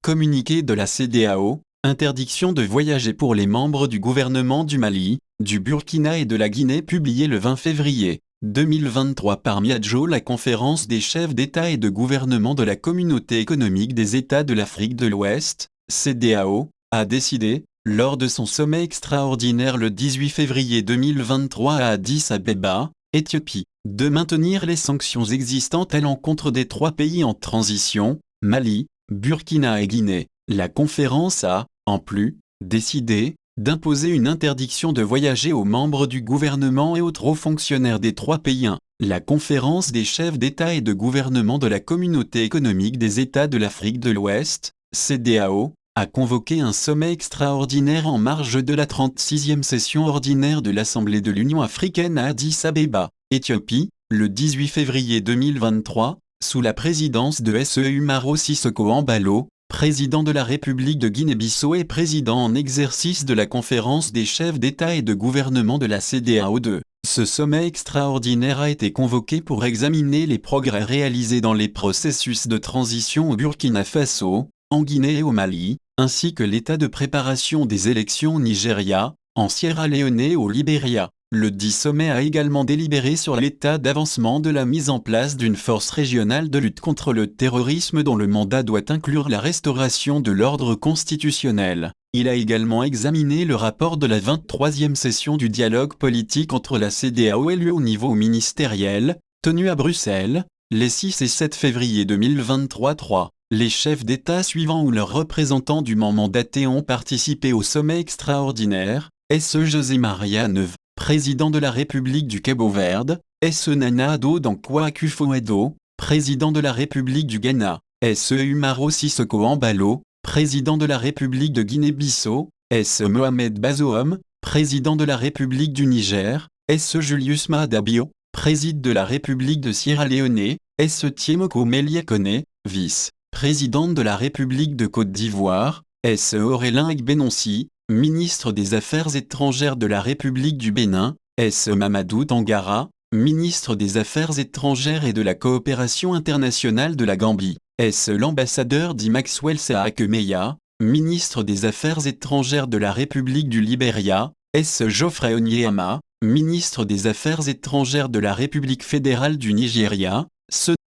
Communiqué de la CEDEAO, interdiction de voyager pour les membres du gouvernement du Mali, du Burkina et de la Guinée publié le 20 février 2023 par Miadjo. La conférence des chefs d'État et de gouvernement de la Communauté économique des États de l'Afrique de l'Ouest, CEDEAO, a décidé, lors de son sommet extraordinaire le 18 février 2023 à Addis-Abeba, Éthiopie, de maintenir les sanctions existantes à l'encontre des 3 pays en transition, Mali, Burkina et Guinée. La conférence a, en plus, décidé d'imposer une interdiction de voyager aux membres du gouvernement et autres hauts fonctionnaires des 3 pays. La conférence des chefs d'État et de gouvernement de la Communauté économique des États de l'Afrique de l'Ouest, CEDEAO, a convoqué un sommet extraordinaire en marge de la 36e session ordinaire de l'Assemblée de l'Union africaine à Addis-Abeba, Éthiopie, le 18 février 2023, sous la présidence de S.E. Umaro Sissoko Embalo, président de la République de Guinée-Bissau et président en exercice de la conférence des chefs d'État et de gouvernement de la CEDEAO. Ce sommet extraordinaire a été convoqué pour examiner les progrès réalisés dans les processus de transition au Burkina Faso, en Guinée et au Mali, ainsi que l'état de préparation des élections au Nigeria, en Sierra Leone et au Libéria. Le dit sommet a également délibéré sur l'état d'avancement de la mise en place d'une force régionale de lutte contre le terrorisme dont le mandat doit inclure la restauration de l'ordre constitutionnel. Il a également examiné le rapport de la 23e session du dialogue politique entre la CEDEAO et l'UE au niveau ministériel, tenu à Bruxelles, les 6 et 7 février 2023. Les chefs d'État suivants ou leurs représentants dûment mandatés ont participé au sommet extraordinaire. S.E. José Maria Neuve, président de la République du Cabo-Verde, S.E. Nana Addo Dankwa Akufo-Addo, président de la République du Ghana, S.E. Umaro Sissoko Embalo, président de la République de Guinée-Bissau, S.E. Mohamed Bazoum, président de la République du Niger, S.E. Julius Maada Bio, président de la République de Sierra Leone, S.E. Tiemoko Meliakone, vice-présidente de la République de Côte d'Ivoire, S.E. Aurélien Agbenonsi, ministre des Affaires étrangères de la République du Bénin, S.E. Mamadou Tangara, ministre des Affaires étrangères et de la coopération internationale de la Gambie, S.E. l'ambassadeur dit Maxwell Saakemeya, ministre des Affaires étrangères de la République du Libéria, S.E. Geoffrey Onyeama, ministre des Affaires étrangères de la République fédérale du Nigeria,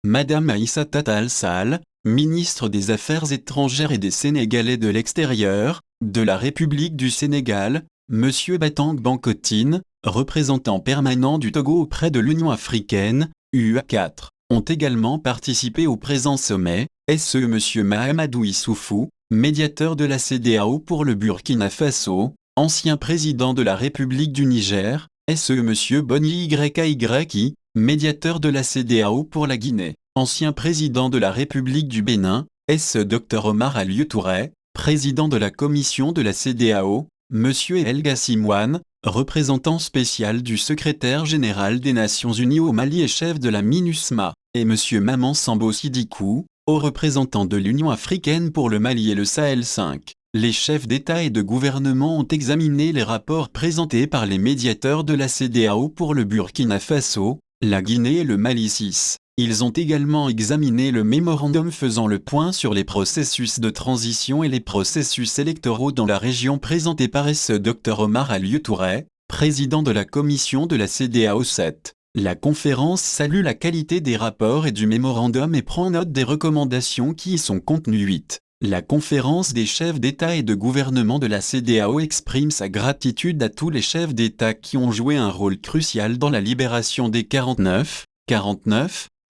Madame Aïssata Tall Sall, ministre des Affaires étrangères et des Sénégalais de l'extérieur, de la République du Sénégal, Monsieur Batang Bankotine, représentant permanent du Togo auprès de l'Union africaine, UA4, ont également participé au présent sommet, S.E. Monsieur Mahamadou Issoufou, médiateur de la CEDEAO pour le Burkina Faso, ancien président de la République du Niger, S.E. Monsieur Boni YKYI, médiateur de la CEDEAO pour la Guinée, ancien président de la République du Bénin, S.E. Dr Omar Alieu Touré, président de la commission de la CEDEAO, Monsieur El Gassimouane, représentant spécial du secrétaire général des Nations Unies au Mali et chef de la MINUSMA, et Monsieur Maman Sambo Sidikou, haut représentant de l'Union africaine pour le Mali et le Sahel 5. Les chefs d'État et de gouvernement ont examiné les rapports présentés par les médiateurs de la CEDEAO pour le Burkina Faso, la Guinée et le Mali 6. Ils ont également examiné le mémorandum faisant le point sur les processus de transition et les processus électoraux dans la région présenté par S. Dr Omar Alieu Touré, président de la commission de la CEDEAO 7. La conférence salue la qualité des rapports et du mémorandum et prend note des recommandations qui y sont contenues. 8. La conférence des chefs d'État et de gouvernement de la CEDEAO exprime sa gratitude à tous les chefs d'État qui ont joué un rôle crucial dans la libération des 49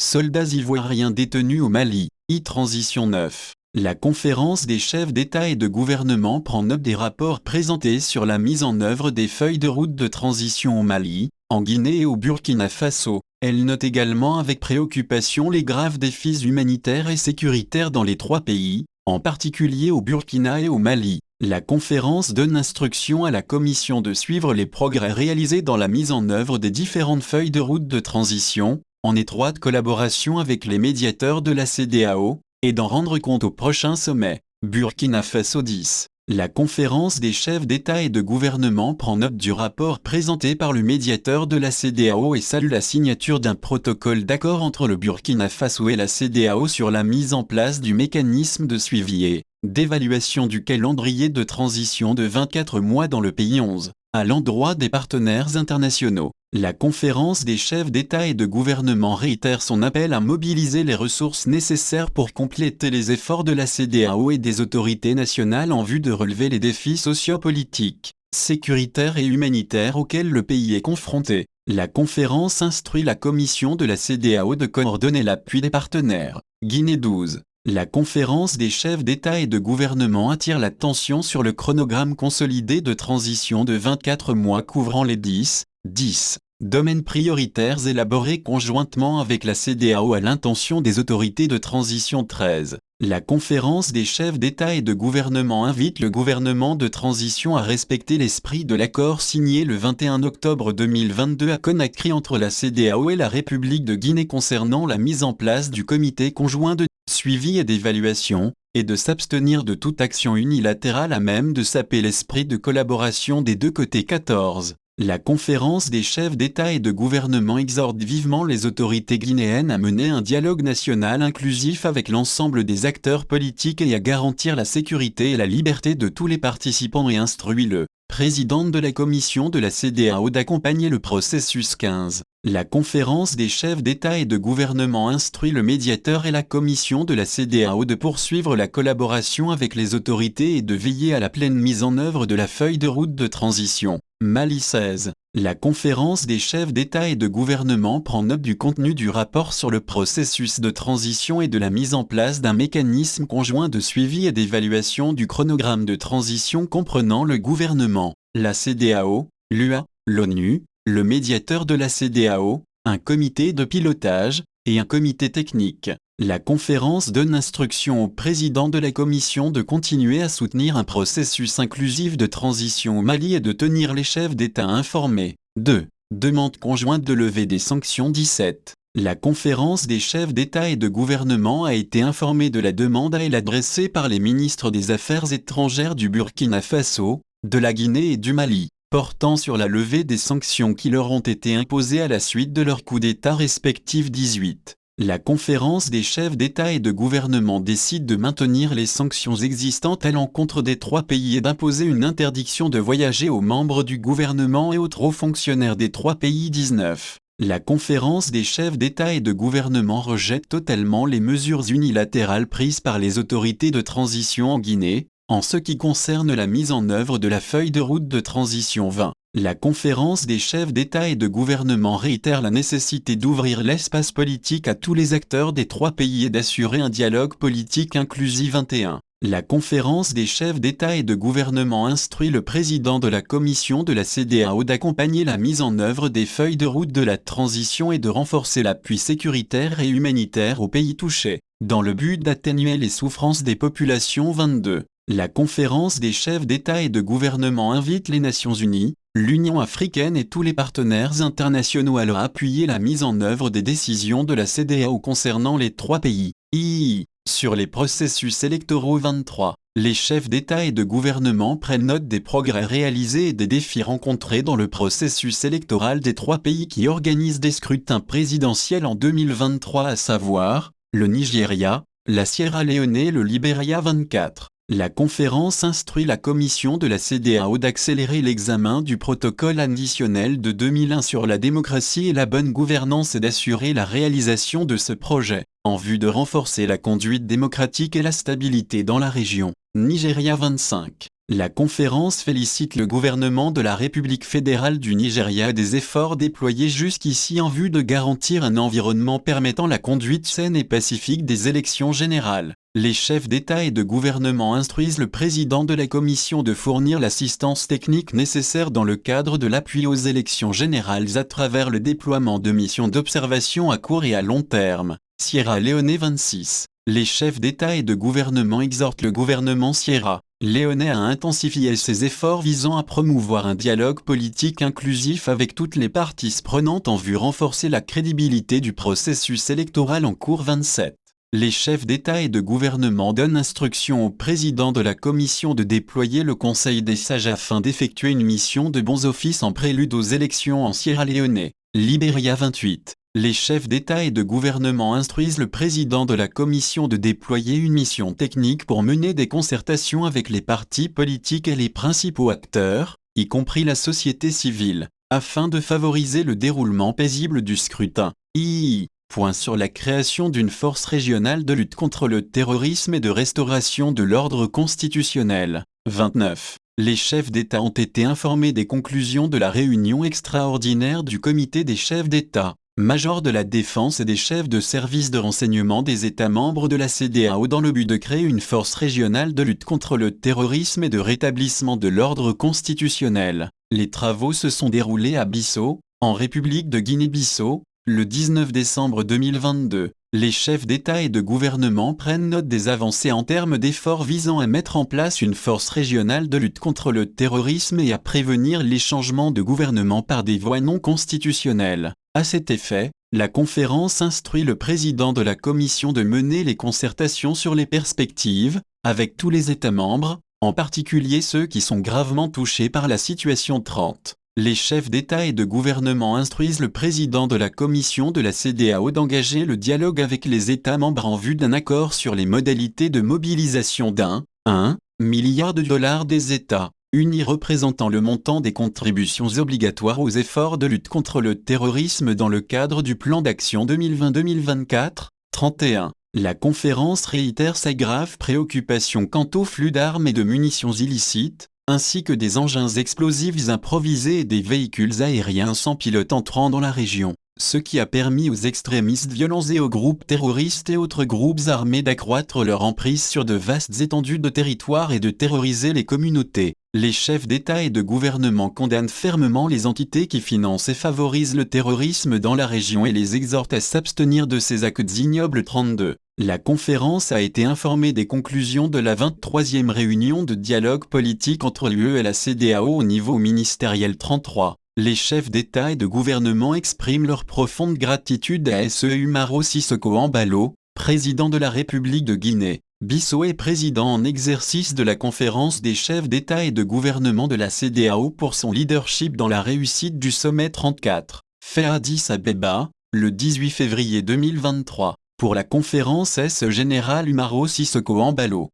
soldats ivoiriens détenus au Mali, Transition 9. La conférence des chefs d'État et de gouvernement prend note des rapports présentés sur la mise en œuvre des feuilles de route de transition au Mali, en Guinée et au Burkina Faso. Elle note également avec préoccupation les graves défis humanitaires et sécuritaires dans les 3 pays, en particulier au Burkina et au Mali. La conférence donne instruction à la Commission de suivre les progrès réalisés dans la mise en œuvre des différentes feuilles de route de transition, en étroite collaboration avec les médiateurs de la CEDEAO, et d'en rendre compte au prochain sommet. Burkina Faso 10. La conférence des chefs d'État et de gouvernement prend note du rapport présenté par le médiateur de la CEDEAO et salue la signature d'un protocole d'accord entre le Burkina Faso et la CEDEAO sur la mise en place du mécanisme de suivi et d'évaluation du calendrier de transition de 24 mois dans le pays 11. À l'endroit des partenaires internationaux, la conférence des chefs d'État et de gouvernement réitère son appel à mobiliser les ressources nécessaires pour compléter les efforts de la CEDEAO et des autorités nationales en vue de relever les défis sociopolitiques, sécuritaires et humanitaires auxquels le pays est confronté. La conférence instruit la commission de la CEDEAO de coordonner l'appui des partenaires. Guinée 12. La conférence des chefs d'État et de gouvernement attire l'attention sur le chronogramme consolidé de transition de 24 mois couvrant les 10 domaines prioritaires élaborés conjointement avec la CEDEAO à l'intention des autorités de transition 13. La conférence des chefs d'État et de gouvernement invite le gouvernement de transition à respecter l'esprit de l'accord signé le 21 octobre 2022 à Conakry entre la CEDEAO et la République de Guinée concernant la mise en place du comité conjoint de suivi et d'évaluation, et de s'abstenir de toute action unilatérale à même de saper l'esprit de collaboration des deux côtés. 14. La conférence des chefs d'État et de gouvernement exhorte vivement les autorités guinéennes à mener un dialogue national inclusif avec l'ensemble des acteurs politiques et à garantir la sécurité et la liberté de tous les participants et instruit le présidente de la commission de la CEDEAO d'accompagner le processus. 15. La conférence des chefs d'État et de gouvernement instruit le médiateur et la commission de la CEDEAO de poursuivre la collaboration avec les autorités et de veiller à la pleine mise en œuvre de la feuille de route de transition. Mali 16. La conférence des chefs d'État et de gouvernement prend note du contenu du rapport sur le processus de transition et de la mise en place d'un mécanisme conjoint de suivi et d'évaluation du chronogramme de transition comprenant le gouvernement, la CEDEAO, l'UA, l'ONU, le médiateur de la CEDEAO, un comité de pilotage, et un comité technique. La conférence donne instruction au président de la commission de continuer à soutenir un processus inclusif de transition au Mali et de tenir les chefs d'État informés. 2. Demande conjointe de lever des sanctions. 17. La conférence des chefs d'État et de gouvernement a été informée de la demande à elle adressée par les ministres des Affaires étrangères du Burkina Faso, de la Guinée et du Mali, portant sur la levée des sanctions qui leur ont été imposées à la suite de leurs coups d'État respectifs. 18. La conférence des chefs d'État et de gouvernement décide de maintenir les sanctions existantes à l'encontre des trois pays et d'imposer une interdiction de voyager aux membres du gouvernement et autres hauts fonctionnaires des trois pays. 19. La conférence des chefs d'État et de gouvernement rejette totalement les mesures unilatérales prises par les autorités de transition en Guinée, en ce qui concerne la mise en œuvre de la feuille de route de transition. 20. La conférence des chefs d'État et de gouvernement réitère la nécessité d'ouvrir l'espace politique à tous les acteurs des trois pays et d'assurer un dialogue politique inclusif. 21. La conférence des chefs d'État et de gouvernement instruit le président de la commission de la CEDEAO d'accompagner la mise en œuvre des feuilles de route de la transition et de renforcer l'appui sécuritaire et humanitaire aux pays touchés, dans le but d'atténuer les souffrances des populations. 22. La conférence des chefs d'État et de gouvernement invite les Nations Unies, l'Union africaine et tous les partenaires internationaux à leur appuyer la mise en œuvre des décisions de la CEDEAO concernant les trois pays. Sur les processus électoraux. 23. Les chefs d'État et de gouvernement prennent note des progrès réalisés et des défis rencontrés dans le processus électoral des trois pays qui organisent des scrutins présidentiels en 2023, à savoir le Nigeria, la Sierra Leone et le Libéria. 24. La conférence instruit la commission de la CEDEAO d'accélérer l'examen du protocole additionnel de 2001 sur la démocratie et la bonne gouvernance et d'assurer la réalisation de ce projet, en vue de renforcer la conduite démocratique et la stabilité dans la région. Nigeria. 25. La conférence félicite le gouvernement de la République fédérale du Nigeria et des efforts déployés jusqu'ici en vue de garantir un environnement permettant la conduite saine et pacifique des élections générales. Les chefs d'État et de gouvernement instruisent le président de la commission de fournir l'assistance technique nécessaire dans le cadre de l'appui aux élections générales à travers le déploiement de missions d'observation à court et à long terme. Sierra Leone. 26. Les chefs d'État et de gouvernement exhortent le gouvernement Sierra Leone à intensifier ses efforts visant à promouvoir un dialogue politique inclusif avec toutes les parties prenantes en vue de renforcer la crédibilité du processus électoral en cours. 27. Les chefs d'État et de gouvernement donnent instruction au président de la commission de déployer le Conseil des sages afin d'effectuer une mission de bons offices en prélude aux élections en Sierra Leone. Libéria. 28. les chefs d'État et de gouvernement instruisent le président de la Commission de déployer une mission technique pour mener des concertations avec les partis politiques et les principaux acteurs, y compris la société civile, afin de favoriser le déroulement paisible du scrutin. Point sur la création d'une force régionale de lutte contre le terrorisme et de restauration de l'ordre constitutionnel. 29. Les chefs d'État ont été informés des conclusions de la réunion extraordinaire du comité des chefs d'État, majors de la défense et des chefs de services de renseignement des États membres de la CEDEAO dans le but de créer une force régionale de lutte contre le terrorisme et de rétablissement de l'ordre constitutionnel. Les travaux se sont déroulés à Bissau, en République de Guinée-Bissau, le 19 décembre 2022. Les chefs d'État et de gouvernement prennent note des avancées en termes d'efforts visant à mettre en place une force régionale de lutte contre le terrorisme et à prévenir les changements de gouvernement par des voies non constitutionnelles. À cet effet, la conférence instruit le président de la Commission de mener les concertations sur les perspectives, avec tous les États membres, en particulier ceux qui sont gravement touchés par la situation 30. Les chefs d'État et de gouvernement instruisent le président de la Commission de la CEDEAO d'engager le dialogue avec les États membres en vue d'un accord sur les modalités de mobilisation d'un 1 milliard de dollars des États unis représentant le montant des contributions obligatoires aux efforts de lutte contre le terrorisme dans le cadre du plan d'action 2020-2024, 31. La conférence réitère sa grave préoccupation quant au flux d'armes et de munitions illicites, ainsi que des engins explosifs improvisés et des véhicules aériens sans pilote entrant dans la région, ce qui a permis aux extrémistes violents et aux groupes terroristes et autres groupes armés d'accroître leur emprise sur de vastes étendues de territoire et de terroriser les communautés. Les chefs d'État et de gouvernement condamnent fermement les entités qui financent et favorisent le terrorisme dans la région et les exhortent à s'abstenir de ces actes ignobles. 32. La conférence a été informée des conclusions de la 23e réunion de dialogue politique entre l'UE et la CEDEAO au niveau ministériel. 33. Les chefs d'État et de gouvernement expriment leur profonde gratitude à SE Umaro Sissoko Embalo, président de la République de Guinée-Bissau et président en exercice de la conférence des chefs d'État et de gouvernement de la CEDEAO pour son leadership dans la réussite du sommet 34, fait à Addis Abeba, le 18 février 2023. Pour la conférence S. Général Umaro Sissoko Embalo.